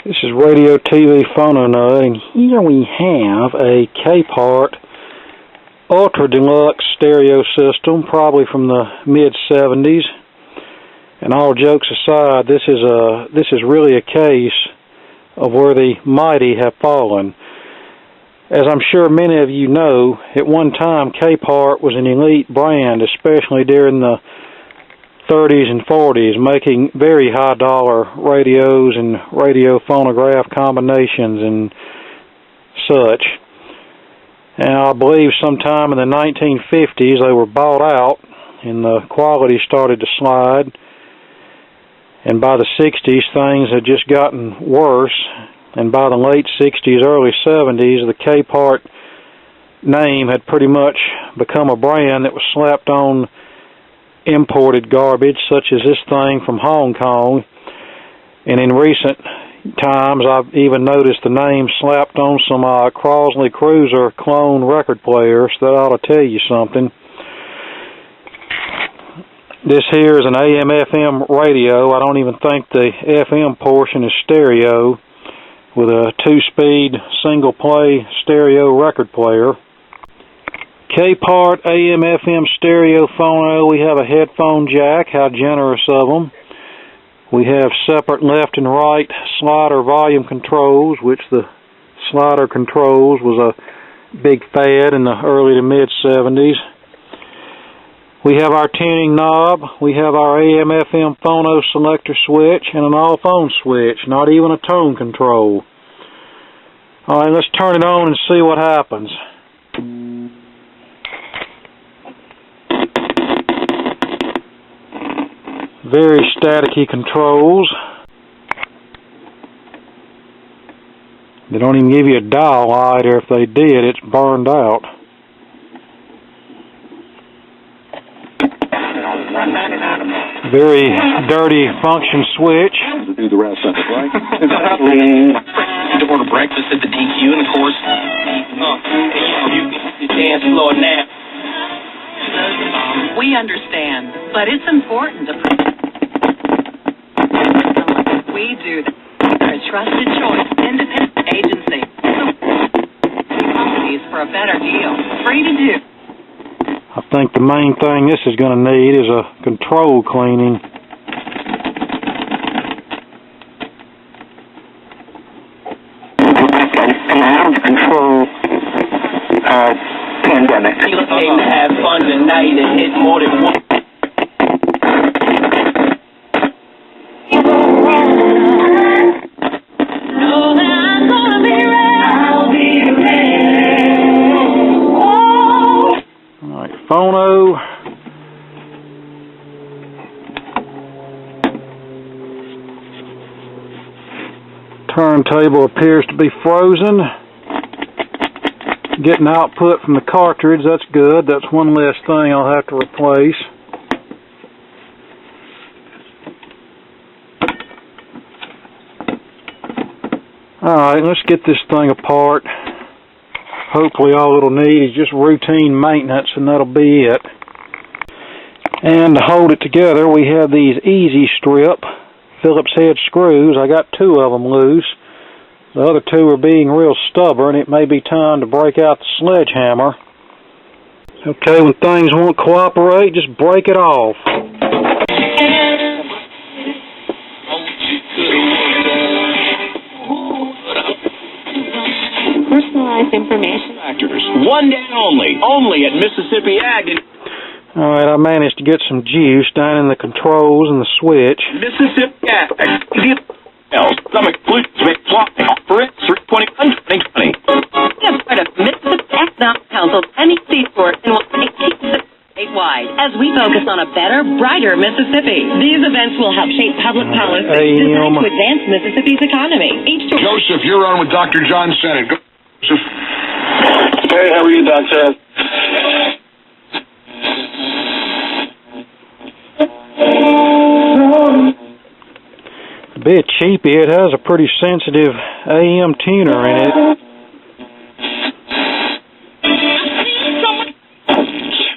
This is Radio TV Phono Nut, and here we have a Capehart Ultra Deluxe stereo system, probably from the mid-70s. And all jokes aside, this is really a case of where the mighty have fallen. As I'm sure many of you know, at one time Capehart was an elite brand, especially during the 30s and 40s, making very high dollar radios and radio phonograph combinations and such. And I believe sometime in the 1950s they were bought out and the quality started to slide. And by the 60s things had just gotten worse. And by the late 60s, early 70s, the Capehart name had pretty much become a brand that was slapped on imported garbage, such as this thing from Hong Kong. And in recent times, I've even noticed the name slapped on some Crosley Cruiser clone record players. That ought to tell you something. This here is an AM/FM radio. I don't even think the FM portion is stereo, with a 2-speed single-play stereo record player. Capehart AM/FM stereo phono. We have a headphone jack. How generous of them. We have separate left and right slider volume controls, which the slider controls was a big fad in the early to mid-70s. We have our tuning knob. We have our AM/FM phono selector switch and an all-phone switch, not even a tone control. Alright, let's turn it on and see what happens. Very staticky controls. They don't even give you a dial light, or if they did, it's burned out. Very dirty function switch. Do the rest of it, right? To order breakfast at the DQ, and of course, you can dance floor now. We understand, but it's important to we do a trusted choice, independent agency. Companies for a better deal. Free to do. I think the main thing this is going to need is a control cleaning. Control pandemic. You came to have fun tonight and hit more than one. Alright, phono. Turntable appears to be frozen. Getting output from the cartridge, that's good. That's one less thing I'll have to replace. Alright, let's get this thing apart. Hopefully all it'll need is just routine maintenance, and that'll be it. And to hold it together, we have these Easy Strip Phillips head screws. I got 2 of them loose. The other 2 are being real stubborn. It may be time to break out the sledgehammer. Okay, when things won't cooperate, just break it off. Personalized information. Factors. One day only at Mississippi Ag. Alright, I managed to get some juice down in the controls and the switch. Mississippi Ag. Stomach fluid, for it, 320. Part of Mississippi Economic Council NEC store and will take statewide as we focus on a better, brighter Mississippi. These events will help shape public policy designed to advance Mississippi's economy. Joseph, you're on with Dr. John Sennett. Go, Joseph. Hey, how are you, Doctor? A bit cheapy. It has a pretty sensitive AM tuner in it.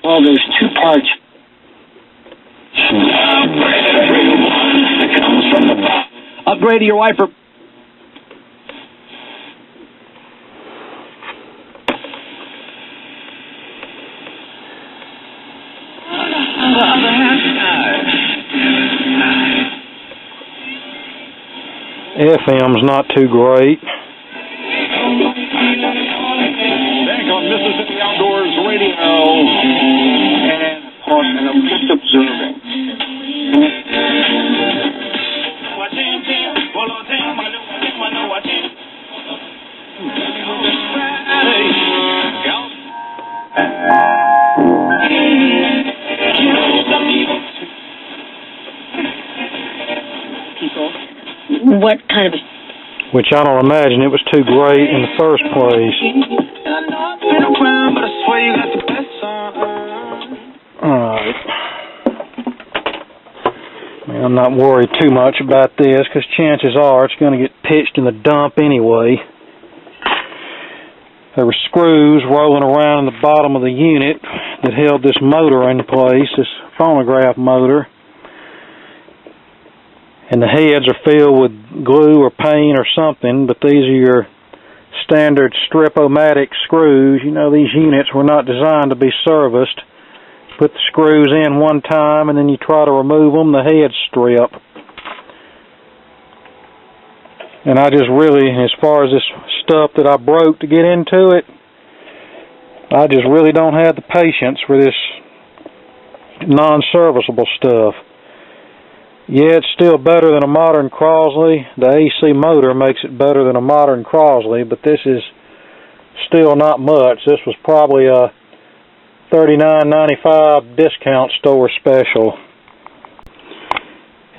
Well, there's 2 parts. Upgrade to your wiper. FM's not too great. Back on Mississippi Outdoors Radio. And I'm just observing. What kind of a... Which I don't imagine it was too great in the first place. Alright. I'm not worried too much about this because chances are it's going to get pitched in the dump anyway. There were screws rolling around in the bottom of the unit that held this motor in place, this phonograph motor. And the heads are filled with glue or paint or something, but these are your standard strip-o-matic screws. You know, these units were not designed to be serviced. Put the screws in one time and then you try to remove them, the heads strip. And I just really, as far as this stuff that I broke to get into it, I just really don't have the patience for this non-serviceable stuff. Yeah, it's still better than a modern Crosley. The AC motor makes it better than a modern Crosley, but this is still not much. This was probably a $39.95 discount store special.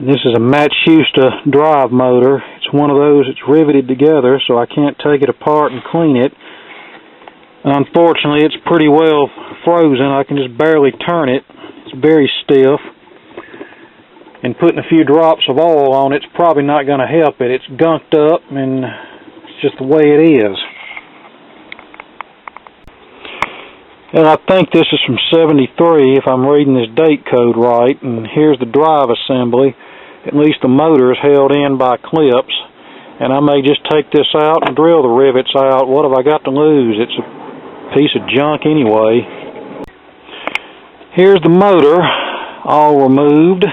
And this is a Matsushita drive motor. It's one of those that's riveted together, so I can't take it apart and clean it. Unfortunately, it's pretty well frozen. I can just barely turn it. It's very stiff. And putting a few drops of oil on it's probably not going to help it. It's gunked up, and it's just the way it is. And I think this is from 73, if I'm reading this date code right. And here's the drive assembly. At least the motor is held in by clips. And I may just take this out and drill the rivets out. What have I got to lose? It's a piece of junk anyway. Here's the motor, all removed.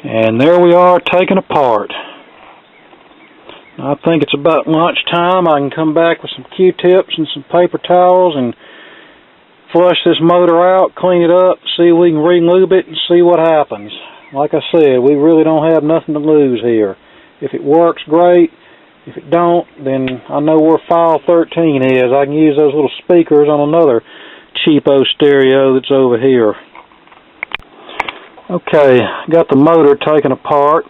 And there we are, taken apart. I think it's about lunchtime. I can come back with some Q-tips and some paper towels and flush this motor out, clean it up, see if we can re-lube it and see what happens. Like I said, we really don't have nothing to lose here. If it works, great. If it don't, then I know where file 13 is. I can use those little speakers on another cheapo stereo that's over here. Okay, got the motor taken apart,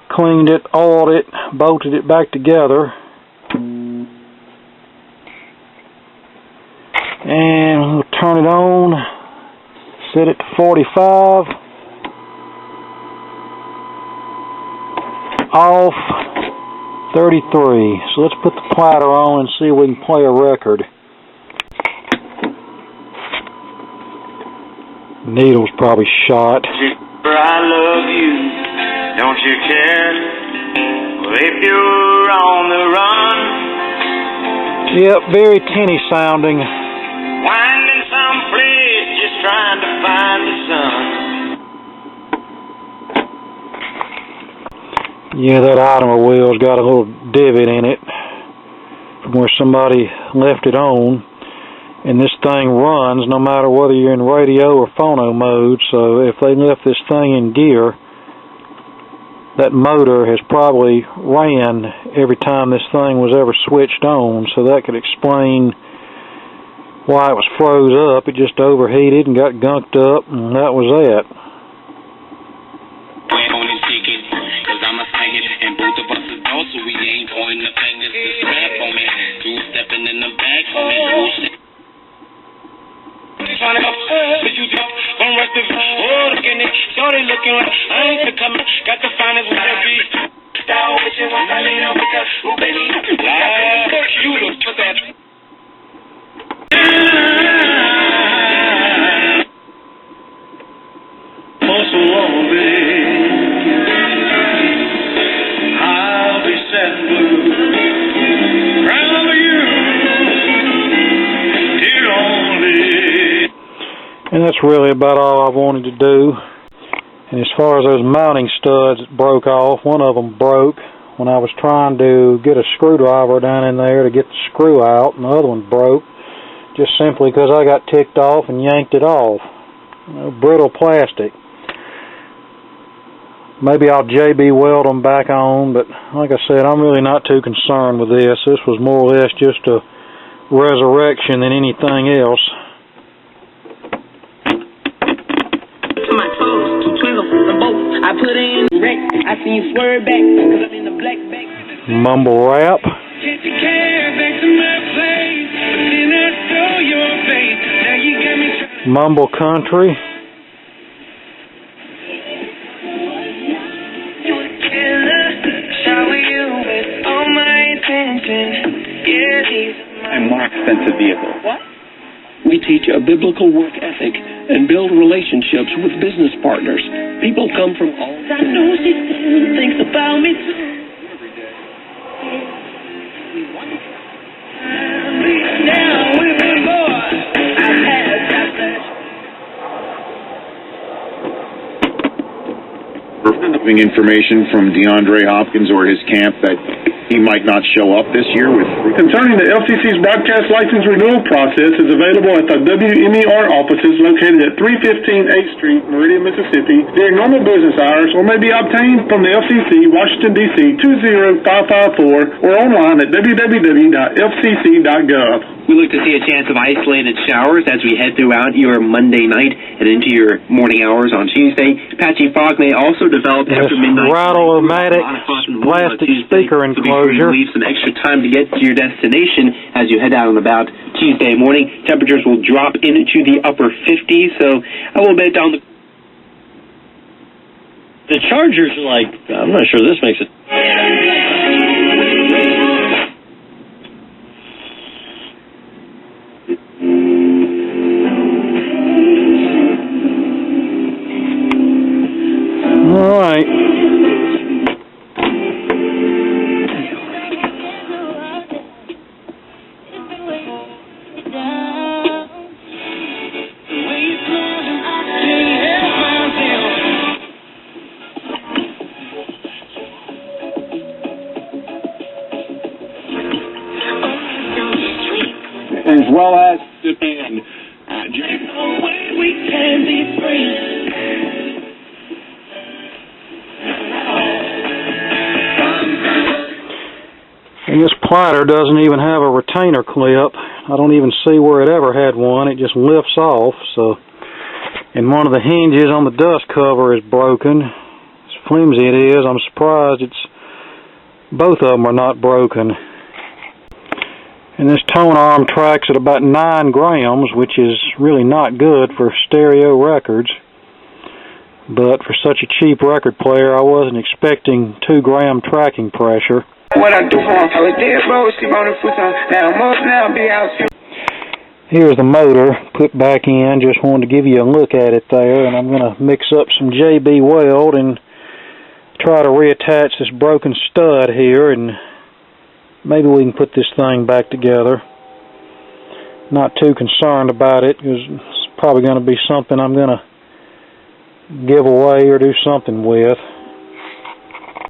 cleaned it, oiled it, bolted it back together, and we'll turn it on, set it to 45, off, 33. So let's put the platter on and see if we can play a record. Needle's probably shot. I love you, don't you care? Well, if you're on the run. Yep, very tinny sounding. Winding someplace, just trying to find the sun. Yeah, that idler wheel's got a little divot in it from where somebody left it on. And this thing runs no matter whether you're in radio or phono mode, so if they left this thing in gear, that motor has probably ran every time this thing was ever switched on, so that could explain why it was froze up. It just overheated and got gunked up, and that was it. Got the finest with that beat. Style with you, I lean up with that. Ooh, baby. You look to that. For so long, I'll be sad and blue. Proud of you, dear only. And that's really about all I wanted to do. And as far as those mounting studs that broke off, one of them broke when I was trying to get a screwdriver down in there to get the screw out, and the other one broke just simply because I got ticked off and yanked it off. You know, brittle plastic. Maybe I'll JB weld them back on, but like I said, I'm really not too concerned with this. This was more or less just a resurrection than anything else. To my toes, two twinkle, the boat. I put in wreck. I see you swerve back, cause I'm in the black bag. Mumble rap. Can't you care back to my place? But then I saw your face. Now you got me trying. Mumble country. A more expensive vehicle. What? We teach a biblical work ethic and build relationships with business partners. People come from all. I know she still thinks about me too. Now with the boy, I've had Having information from DeAndre Hopkins or his camp that he might not show up this year with... Concerning the FCC's broadcast license renewal process is available at the WMER offices located at 315 8th Street, Meridian, Mississippi, during normal business hours, or may be obtained from the FCC, Washington, D.C. 20554, or online at www.fcc.gov. We look to see a chance of isolated showers as we head throughout your Monday night and into your morning hours on Tuesday. Patchy fog may also develop after midnight. Rattle-o-matic plastic speaker enclosure. Leave some extra time to get to your destination as you head out and about Tuesday morning. Temperatures will drop into the upper 50s, so a little bit down the... The Chargers are like, I'm not sure this makes it... All right. As well as the band. And this plighter doesn't even have a retainer clip. I don't even see where it ever had one. It just lifts off. So, and one of the hinges on the dust cover is broken. As flimsy it is, I'm surprised both of them are not broken. And this tone arm tracks at about 9 grams, which is really not good for stereo records. But for such a cheap record player, I wasn't expecting 2-gram tracking pressure. What I do for him, I was dead, bro. Sleep on the futon. Now I'm up, now be out. Here's the motor put back in. Just wanted to give you a look at it there. And I'm going to mix up some JB weld and try to reattach this broken stud here. And maybe we can put this thing back together. Not too concerned about it, because it's probably going to be something I'm going to give away or do something with.